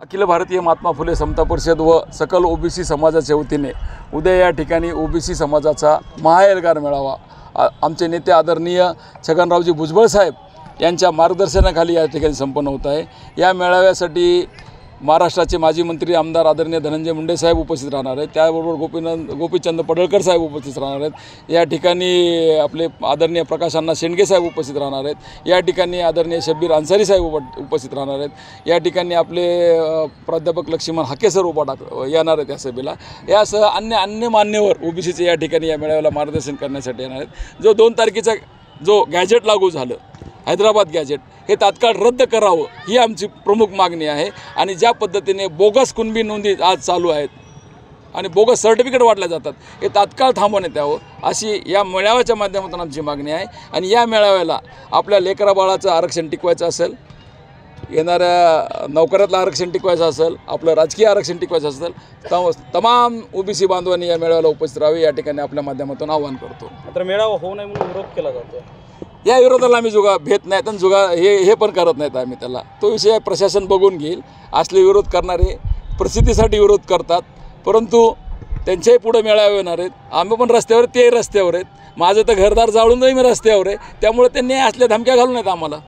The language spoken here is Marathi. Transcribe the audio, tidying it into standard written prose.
अखिल भारतीय महात्मा फुले समता परिषद व सकल ओबीसी समाजाच्या वतीने उद्या या ठिकाणी ओबीसी समाजाचा महाएल्गार मेळावा आमचे नेते आदरणीय छगनरावजी भुजबळ साहेब यांच्या मार्गदर्शनाखाली या ठिकाणी संपन्न होत आहे। या मेळाव्यासाठी महाराष्ट्राचे माजी मंत्री आमदार आदरणीय धनंजय मुंडे साहेब उपस्थित राहणार आहेत, त्याबरोबर गोपीचंद पडळकर साहेब उपस्थित राहणार आहेत। या ठिकाणी आपले आदरणीय प्रकाश अण्णा शेंडगे साहेब उपस्थित राहणार आहेत। या ठिकाणी आदरणीय शब्बीर अन्सारी साहेब उपस्थित राहणार आहेत। या ठिकाणी आपले प्राध्यापक लक्ष्मण हाके सर येणार आहेत या सभेला। यासह अन्य मान्यवर ओबीसीचे या ठिकाणी या मेळाव्याला मार्गदर्शन करण्यासाठी येणार आहेत। जो 2 तारखेचा जो गॅजेट लागू झालं हैदराबाद गॅजेट हे तात्काळ रद्द करावं ही आमची प्रमुख मागणी आहे। आणि ज्या पद्धतीने बोगस कुणबी नोंदी आज चालू आहेत आणि बोगस सर्टिफिकेट वाटले जातात हे तात्काळ थांबवण्यात यावं अशी या मेळाव्याच्या माध्यमातून आमची मागणी आहे। आणि या मेळाव्याला आपल्या लेकराबाळाचं आरक्षण टिकवायचं असेल, येणाऱ्या नोकऱ्यातलं आरक्षण टिकवायचं असेल, आपलं राजकीय आरक्षण टिकवायचं असेल, तमाम ओबीसी बांधवांनी या मेळाव्याला उपस्थित राहावे या ठिकाणी आपल्या माध्यमातून आवाहन करतो। मात्र मेळावा होऊ नये म्हणून विरोध केला जातो। या विरोधाला आम्ही जुगा भेट नाहीत आणि जुगा हे पण करत नाहीत आम्ही त्याला। तो विषय प्रशासन बघून घेईल। असले विरोध करणारे प्रसिद्धीसाठी विरोध करतात, परंतु त्यांच्याही पुढे मेळावे येणार आहेत। आम्ही पण रस्त्यावर, तेही रस्त्यावर आहेत। माझं तर घरदार जाळूनही मी रस्त्यावर आहे, त्यामुळे त्यांनी असल्या धमक्या घालू नयेत आम्हाला।